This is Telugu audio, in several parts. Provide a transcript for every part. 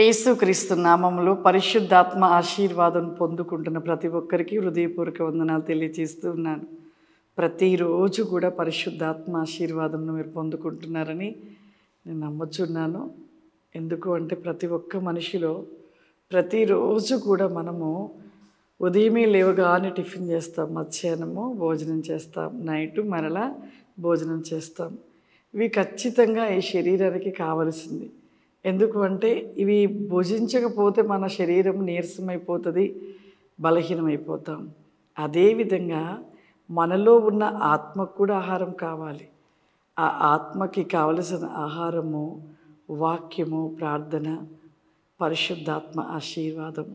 యేసుక్రీస్తు నామములో పరిశుద్ధాత్మ ఆశీర్వాదం పొందుకుంటున్న ప్రతి ఒక్కరికి హృదయపూర్వక వందనాలు తెలియజేస్తూ ఉన్నాను. ప్రతిరోజు కూడా పరిశుద్ధాత్మ ఆశీర్వాదంను మీరు పొందుకుంటున్నారని నేను నమ్ముచున్నాను. ఎందుకు అంటే ప్రతి ఒక్క మనిషిలో ప్రతిరోజు కూడా మనము ఉదయమే లేవగానే టిఫిన్ చేస్తాం, మధ్యాహ్నము భోజనం చేస్తాం, నైటు మరలా భోజనం చేస్తాం. ఇవి ఖచ్చితంగా ఈ శరీరానికి కావలసింది. ఎందుకు అంటే ఇవి భుజించకపోతే మన శరీరం నీరసమైపోతుంది, బలహీనమైపోతాం. అదేవిధంగా మనలో ఉన్న ఆత్మకు కూడా ఆహారం కావాలి. ఆ ఆత్మకి కావలసిన ఆహారము వాక్యము, ప్రార్థన, పరిశుద్ధాత్మ ఆశీర్వాదం.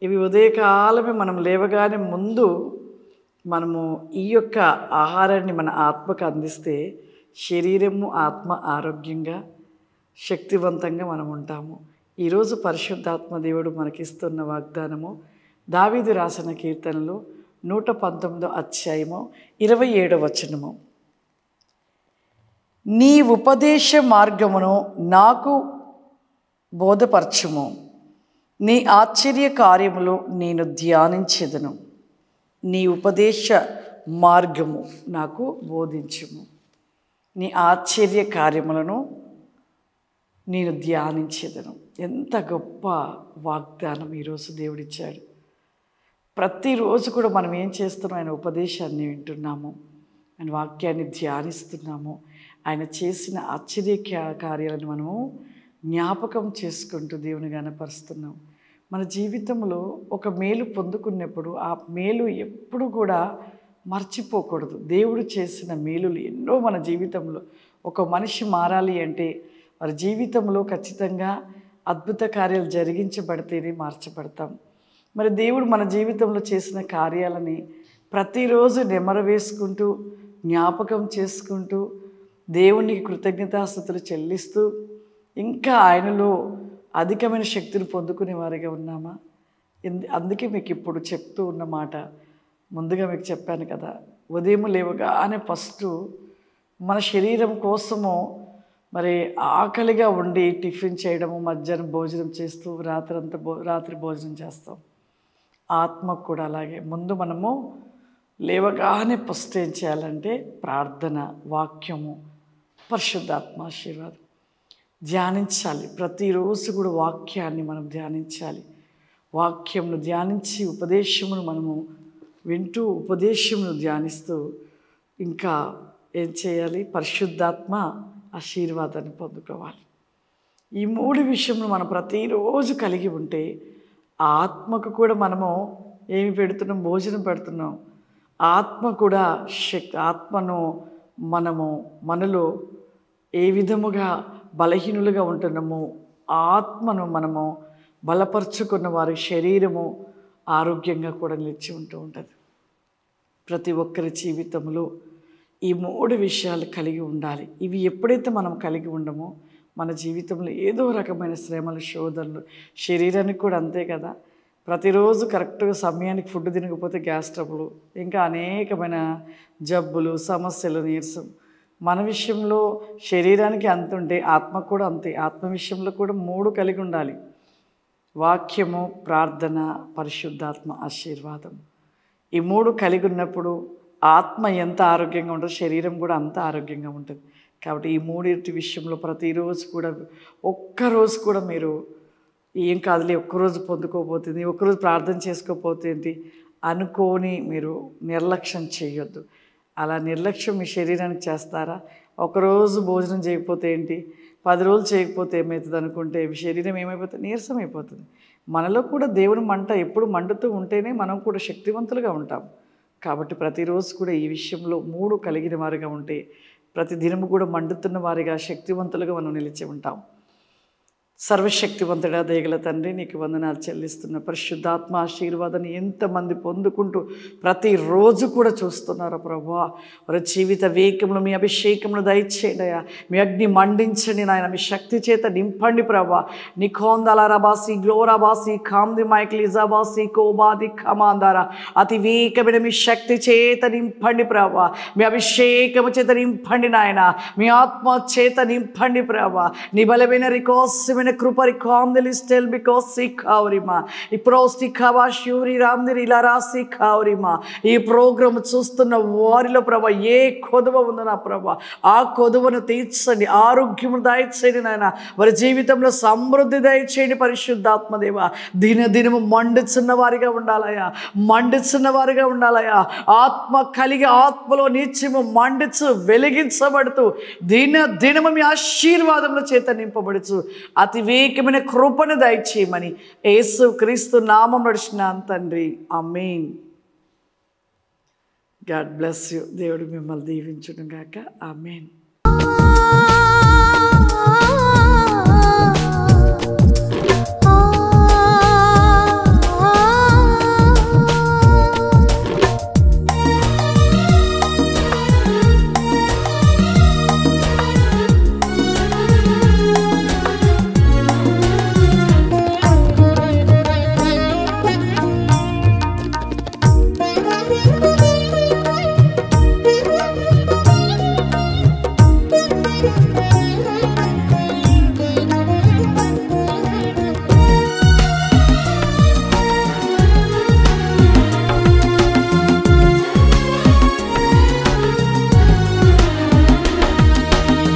ఇవి ఉదయకాలమే మనం లేవగానే ముందు మనము ఈ యొక్క ఆహారాన్ని మన ఆత్మకు అందిస్తే శరీరము ఆత్మ ఆరోగ్యంగా శక్తివంతంగా మనం ఉంటాము. ఈరోజు పరిశుద్ధాత్మ దేవుడు మనకిస్తున్న వాగ్దానము దావీదు రాసిన కీర్తనలు 119 అధ్యాయము 27 వచనము. నీ ఉపదేశ మార్గమును నాకు బోధపరచుము, నీ ఆశ్చర్య కార్యములు నేను ధ్యానించెదను. నీ ఉపదేశ మార్గము నాకు బోధించుము, నీ ఆశ్చర్య కార్యములను నేను ధ్యానించేదను. ఎంత గొప్ప వాగ్దానం ఈరోజు దేవుడిచ్చాడు. ప్రతిరోజు కూడా మనం ఏం చేస్తున్నాం? ఆయన ఉపదేశాన్ని వింటున్నాము, ఆయన వాక్యాన్ని ధ్యానిస్తున్నాము, ఆయన చేసిన ఆశ్చర్య కార్యాలను మనము జ్ఞాపకం చేసుకుంటూ దేవుని గణపరుస్తున్నాం. మన జీవితంలో ఒక మేలు పొందుకున్నప్పుడు ఆ మేలు ఎప్పుడు కూడా మర్చిపోకూడదు. దేవుడు చేసిన మేలులు ఎన్నో మన జీవితంలో. ఒక మనిషి మారాలి అంటే వారి జీవితంలో ఖచ్చితంగా అద్భుత కార్యాలు జరిగించబడితేనే మార్చబడతాం. మరి దేవుడు మన జీవితంలో చేసిన కార్యాలని ప్రతిరోజు నెమరు వేసుకుంటూ జ్ఞాపకం చేసుకుంటూ దేవునికి కృతజ్ఞతాస్తుతులు చెల్లిస్తూ ఇంకా ఆయనలో అధికమైన శక్తిని పొందుకునే వారిగా ఉన్నామా? అందుకే మీకు ఇప్పుడు చెప్తూ ఉన్న మాట ముందుగా మీకు చెప్పాను కదా, ఉదయం లేవగానే ఫస్ట్ మన శరీరం కోసము మరి ఆకలిగా ఉండి టిఫిన్ చేయడము, మధ్యాహ్నం భోజనం చేస్తూ రాత్రి భోజనం చేస్తాం. ఆత్మకు కూడా అలాగే ముందు మనము లేవగానే ఫస్ట్ ఏం చేయాలంటే ప్రార్థన, వాక్యము, పరిశుద్ధాత్మ ఆశీర్వాదం ధ్యానించాలి. ప్రతిరోజు కూడా వాక్యాన్ని మనం ధ్యానించాలి. వాక్యమును ధ్యానించి ఉపదేశమును మనము వింటూ ఉపదేశమును ధ్యానిస్తూ ఇంకా ఏం చేయాలి? పరిశుద్ధాత్మ ఆశీర్వాదాన్ని పొందుకోవాలి. ఈ 3 విషయములు మనం ప్రతిరోజు కలిగి ఉంటే ఆత్మకు కూడా మనము ఏమి పెడుతున్నాం? భోజనం పెడుతున్నాం. ఆత్మ కూడా ఆత్మను మనలో ఏ విధముగా బలహీనులుగా ఉంటున్నామో ఆత్మను మనము బలపరుచుకున్న వారి శరీరము ఆరోగ్యంగా కూడా నిలిచి ఉంటుంది. ప్రతి ఒక్కరి జీవితంలో ఈ 3 విషయాలు కలిగి ఉండాలి. ఇవి ఎప్పుడైతే మనం కలిగి ఉండమో మన జీవితంలో ఏదో రకమైన శ్రమలు, శోధనలు, శరీరానికి కూడా అంతే కదా. ప్రతిరోజు కరెక్ట్గా సమయానికి ఫుడ్ తినకపోతే గ్యాస్ ట్రబుల్, ఇంకా అనేకమైన జబ్బులు, సమస్యలు, నీరసం. మన విషయంలో శరీరానికి అంత ఉంటే ఆత్మ కూడా అంతే. ఆత్మ విషయంలో కూడా 3 కలిగి ఉండాలి. వాక్యము, ప్రార్థన, పరిశుద్ధాత్మ ఆశీర్వాదం. ఈ 3 కలిగి ఉన్నప్పుడు ఆత్మ ఎంత ఆరోగ్యంగా ఉంటుందో శరీరం కూడా అంత ఆరోగ్యంగా ఉంటుంది. కాబట్టి ఈ 3 విషయంలో ప్రతిరోజు కూడా ఒక్కరోజు కూడా మీరు ఏం కాదులే, ఒక్కరోజు పొందుకోపోతుంది, ఒక్కరోజు ప్రార్థన చేసుకోపోతుంది అనుకోని మీరు నిర్లక్ష్యం చేయొద్దు. అలా నిర్లక్ష్యం మీ శరీరానికి చేస్తారా? ఒకరోజు భోజనం చేయకపోతే ఏంటి, 10 రోజులు చేయకపోతే ఏమవుతుంది అనుకుంటే శరీరం ఏమైపోతుంది? నీరసం అయిపోతుంది. మనలో కూడా దేవుని మంట ఎప్పుడు మండుతూ ఉంటేనే మనం కూడా శక్తివంతులుగా ఉంటాం. కాబట్టి ప్రతిరోజు కూడా ఈ విషయంలో 3 కలిగిన వారిగా ఉంటే ప్రతి దినము కూడా మండుతున్న వారిగా శక్తివంతులుగా మనం నిలిచి ఉంటాం. సర్వశక్తివంతుడా దయగల తండ్రి, నీకు వందనాలు చెల్లిస్తున్న. పరిశుద్ధాత్మ ఆశీర్వాదాన్ని ఎంతమంది పొందుకుంటూ ప్రతిరోజు కూడా చూస్తున్నారో ప్రభువా, వారి జీవిత వేగంలో మీ అభిషేకంలో దయచేయండి అయ్యా. మీ అగ్ని మండించండి నాయన, మీ శక్తి చేత నింపండి ప్రభా. నిఖోందల రబాసి గ్లోరాబాసి కాంది మైక్లిజాబాసి కోబాది ఖమాందారా, అతి వేగమైన మీ శక్తి చేత నింపండి ప్రభా. మీ అభిషేకము చేత నింపండి నాయన, మీ ఆత్మ చేత నింపండి ప్రభా. నీ బలమైన రికోసమైన ప్రత్యేకమైన కృపరి కాందలిస్టెల్ బికాస్ సిఖావరిమా ఈ ప్రోస్టిఖావా శివరి రామ్దిరి ఇలా రాసి కావరిమా ఈ ప్రోగ్రాం చూస్తున్న వారిలో ప్రభా ఏ కొదువ ఉందో నా ప్రభా ఆ కొదువను తీర్చండి, ఆరోగ్యము దయచేయండి నాయన, వారి జీవితంలో సమృద్ధి దయచేయండి పరిశుద్ధాత్మదేవ. దినదినము మండుచున్న వారిగా ఉండాలయా, మండుచున్న వారిగా ఉండాలయా. ఆత్మ కలిగి ఆత్మలో నిత్యము మండుచు వెలిగించబడుతూ దినము మీ ఆశీర్వాదముల చేత నింపబడుచు అతివేగమైన కృపను దయచేయమని యేసు క్రీస్తు నామం నడిచిన తండ్రి, ఆమేన్. God bless you. దేవుడు మిమ్మల్ని దీవించును గాక. ఆమేన్.